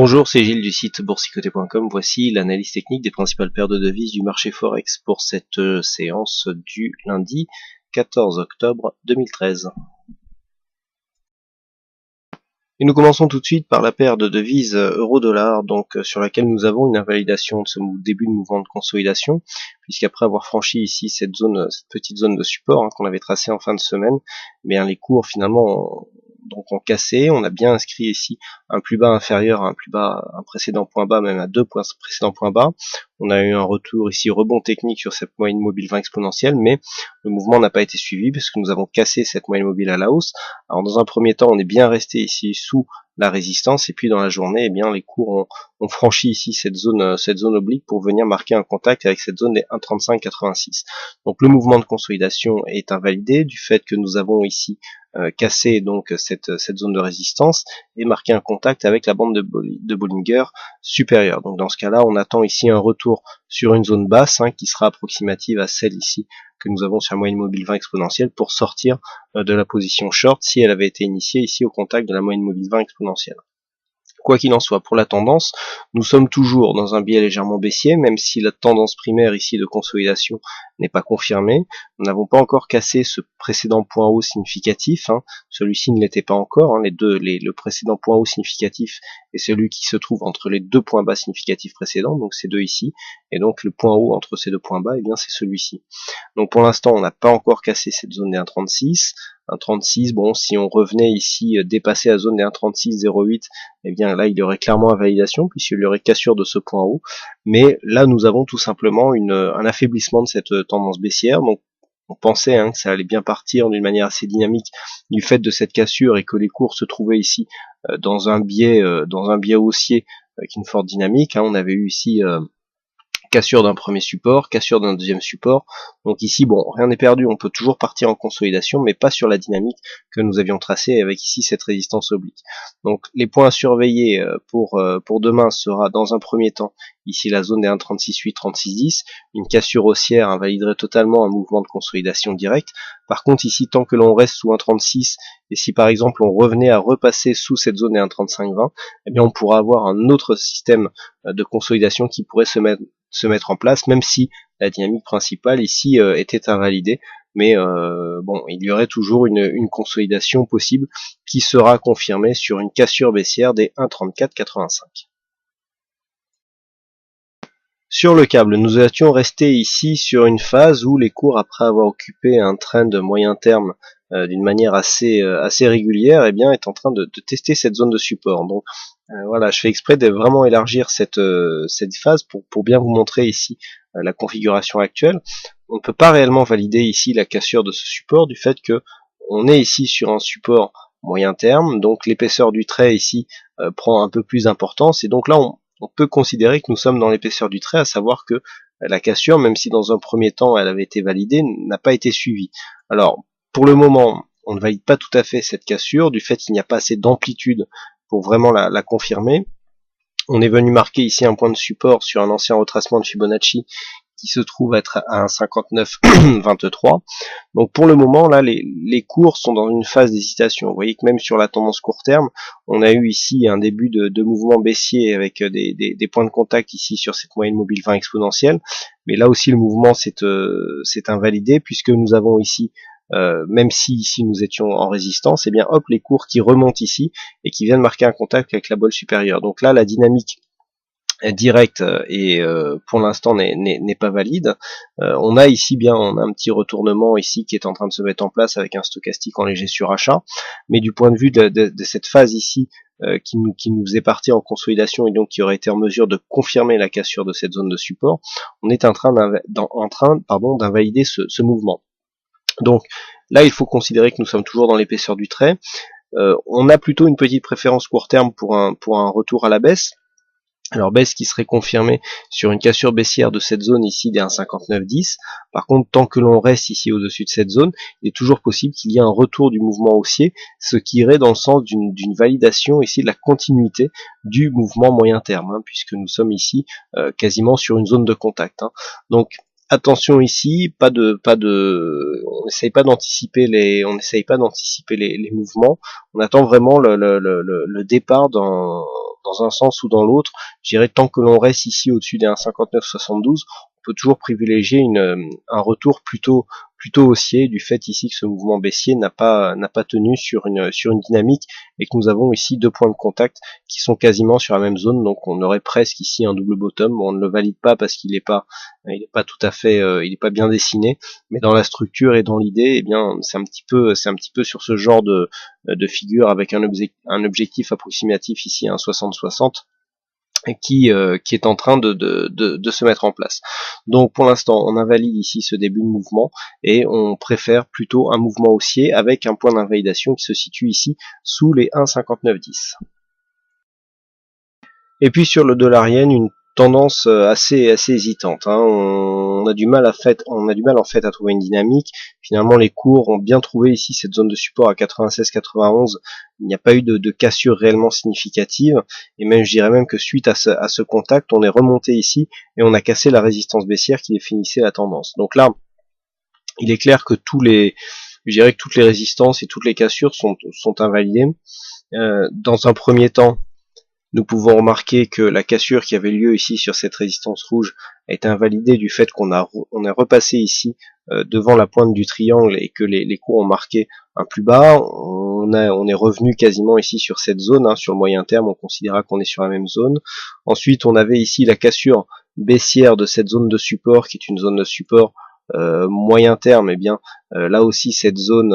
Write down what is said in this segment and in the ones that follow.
Bonjour, c'est Gilles du site boursicoté.com. Voici l'analyse technique des principales paires de devises du marché Forex pour cette séance du lundi 14 octobre 2013. Et nous commençons tout de suite par la paire de devises euro-dollar, donc sur laquelle nous avons une invalidation de ce début de mouvement de consolidation, puisqu'après avoir franchi ici cette petite zone de support qu'on avait tracée en fin de semaine, eh bien les cours finalement ont cassé. On a bien inscrit ici un plus bas inférieur à un précédent point bas, même à deux précédents points bas. On a eu un retour ici, rebond technique sur cette moyenne mobile 20 exponentielle, mais le mouvement n'a pas été suivi parce que nous avons cassé cette moyenne mobile à la hausse. Alors dans un premier temps, on est bien resté ici sous la résistance, et puis dans la journée, eh bien les cours ont franchi ici cette zone oblique pour venir marquer un contact avec cette zone des 1,3586. Donc le mouvement de consolidation est invalidé du fait que nous avons ici cassé donc cette zone de résistance et marqué un contact avec la bande de Bollinger supérieure. Donc dans ce cas-là, on attend ici un retour sur une zone basse qui sera approximative à celle ici que nous avons sur la moyenne mobile 20 exponentielle pour sortir de la position short si elle avait été initiée ici au contact de la moyenne mobile 20 exponentielle. Quoi qu'il en soit, pour la tendance, nous sommes toujours dans un biais légèrement baissier, même si la tendance primaire ici de consolidation n'est pas confirmée. Nous n'avons pas encore cassé ce précédent point haut significatif, celui-ci ne l'était pas encore, le précédent point haut significatif est celui qui se trouve entre les deux points bas significatifs précédents, donc ces deux ici, et donc le point haut entre ces deux points bas, eh bien c'est celui-ci. Donc pour l'instant, on n'a pas encore cassé cette zone des 1,36. 1,36, bon, si on revenait ici dépasser la zone des 1,36,08, eh bien là il y aurait clairement invalidation puisqu'il y aurait cassure de ce point haut, mais là nous avons tout simplement un affaiblissement de cette tendance baissière. Donc on pensait que ça allait bien partir d'une manière assez dynamique du fait de cette cassure et que les cours se trouvaient ici dans un biais haussier avec une forte dynamique. On avait eu ici cassure d'un premier support, cassure d'un deuxième support. Donc ici, bon, rien n'est perdu, on peut toujours partir en consolidation, mais pas sur la dynamique que nous avions tracée avec ici cette résistance oblique. Donc les points à surveiller pour demain sera dans un premier temps ici la zone des 1,36,8, 36,10. Une cassure haussière invaliderait totalement un mouvement de consolidation direct. Par contre ici, tant que l'on reste sous 1,36 et si par exemple on revenait à repasser sous cette zone des 1,35,20, eh bien on pourra avoir un autre système de consolidation qui pourrait se mettre en place, même si la dynamique principale ici était invalidée, mais bon, il y aurait toujours une consolidation possible qui sera confirmée sur une cassure baissière des 1,34,85. Sur le câble, nous étions restés ici sur une phase où les cours, après avoir occupé un trend moyen terme d'une manière assez régulière, eh bien, est en train de tester cette zone de support. Donc voilà, je fais exprès de vraiment élargir cette phase pour bien vous montrer ici la configuration actuelle. On ne peut pas réellement valider ici la cassure de ce support du fait que on est ici sur un support moyen terme, donc l'épaisseur du trait ici prend un peu plus d'importance, et donc là on peut considérer que nous sommes dans l'épaisseur du trait, à savoir que la cassure, même si dans un premier temps elle avait été validée, n'a pas été suivie. Alors pour le moment, on ne valide pas tout à fait cette cassure du fait qu'il n'y a pas assez d'amplitude pour vraiment la confirmer. On est venu marquer ici un point de support sur un ancien retracement de Fibonacci qui se trouve être à 1,5923. Donc pour le moment, là, les cours sont dans une phase d'hésitation. Vous voyez que même sur la tendance court terme, on a eu ici un début de mouvement baissier avec des points de contact ici sur cette moyenne mobile 20 exponentielle. Mais là aussi, le mouvement s'est invalidé puisque nous avons ici même si ici nous étions en résistance, et bien hop, les cours qui remontent ici et qui viennent marquer un contact avec la bolle supérieure. Donc là, la dynamique directe et pour l'instant n'est pas valide. On a ici on a un petit retournement ici qui est en train de se mettre en place avec un stochastique en léger surachat, mais du point de vue de cette phase ici qui nous est partie en consolidation et donc qui aurait été en mesure de confirmer la cassure de cette zone de support, on est en train d'invalider ce mouvement. Donc là, il faut considérer que nous sommes toujours dans l'épaisseur du trait. On a plutôt une petite préférence court terme pour un retour à la baisse. Alors baisse qui serait confirmée sur une cassure baissière de cette zone ici des 1,5910. Par contre, tant que l'on reste ici au-dessus de cette zone, il est toujours possible qu'il y ait un retour du mouvement haussier, ce qui irait dans le sens d'une validation ici de la continuité du mouvement moyen terme, puisque nous sommes ici quasiment sur une zone de contact. Donc attention ici, on n'essaye pas d'anticiper les mouvements. On attend vraiment le départ dans un sens ou dans l'autre. Je dirais tant que l'on reste ici au-dessus des 1,5972, on peut toujours privilégier un retour plutôt haussier du fait ici que ce mouvement baissier n'a pas tenu sur une dynamique et que nous avons ici deux points de contact qui sont quasiment sur la même zone, donc on aurait presque ici un double bottom. Bon, on ne le valide pas parce qu'il n'est pas tout à fait il est pas bien dessiné, mais dans la structure et dans l'idée, eh bien c'est un petit peu sur ce genre de figure avec un objectif approximatif ici un 60-60 qui est en train de se mettre en place. Donc pour l'instant, on invalide ici ce début de mouvement et on préfère plutôt un mouvement haussier avec un point d'invalidation qui se situe ici sous les 1,5910. Et puis sur le dollar yen, une tendance assez hésitante. Hein. On a du mal en fait à trouver une dynamique. Finalement, les cours ont bien trouvé ici cette zone de support à 96-91. Il n'y a pas eu de cassure réellement significative. Et même, je dirais même que suite à ce contact, on est remonté ici et on a cassé la résistance baissière qui définissait la tendance. Donc là, il est clair que toutes les résistances et toutes les cassures sont invalidées. Dans un premier temps, nous pouvons remarquer que la cassure qui avait lieu ici sur cette résistance rouge a été invalidée du fait qu'on est repassé ici devant la pointe du triangle et que les cours ont marqué un plus bas. On est revenu quasiment ici sur cette zone, hein, sur le moyen terme, on considérera qu'on est sur la même zone. Ensuite, on avait ici la cassure baissière de cette zone de support, qui est une zone de support moyen terme. Et bien là aussi cette zone,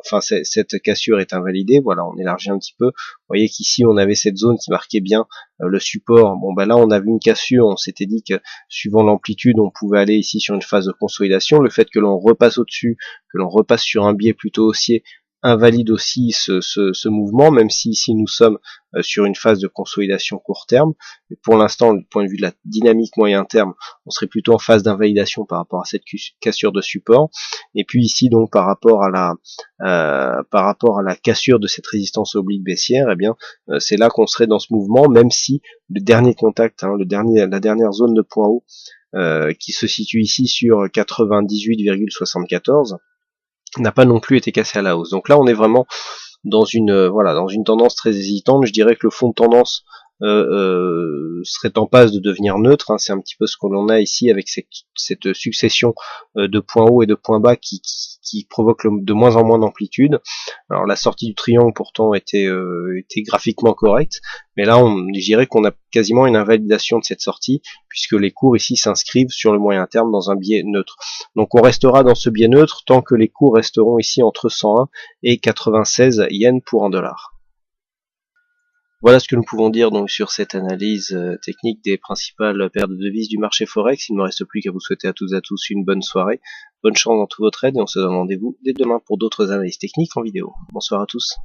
cette cassure est invalidée. Voilà, on élargit un petit peu. Vous voyez qu'ici on avait cette zone qui marquait bien le support. Bon là on a vu une cassure, on s'était dit que suivant l'amplitude on pouvait aller ici sur une phase de consolidation. Le fait que l'on repasse au-dessus, que l'on repasse sur un biais plutôt haussier, invalide aussi ce mouvement, même si ici nous sommes sur une phase de consolidation court terme. Mais pour l'instant, du point de vue de la dynamique moyen terme, on serait plutôt en phase d'invalidation par rapport à cette cassure de support. Et puis ici, donc, par rapport à la cassure de cette résistance oblique baissière, eh bien, c'est là qu'on serait dans ce mouvement, même si le dernier contact, hein, la dernière zone de point haut, qui se situe ici sur 98,74, n'a pas non plus été cassé à la hausse. Donc là, on est vraiment dans une tendance très hésitante. Je dirais que le fond de tendance serait en passe de devenir neutre. Hein. C'est un petit peu ce que l'on a ici avec cette succession de points hauts et de points bas qui provoque de moins en moins d'amplitude. Alors la sortie du triangle pourtant était graphiquement correcte, mais là je dirais qu'on a quasiment une invalidation de cette sortie puisque les cours ici s'inscrivent sur le moyen terme dans un biais neutre. Donc on restera dans ce biais neutre tant que les cours resteront ici entre 101 et 96 yens pour $1. Voilà ce que nous pouvons dire donc sur cette analyse technique des principales paires de devises du marché Forex. Il ne me reste plus qu'à vous souhaiter à toutes et à tous une bonne soirée, bonne chance dans tous vos trades et on se donne rendez-vous dès demain pour d'autres analyses techniques en vidéo. Bonsoir à tous.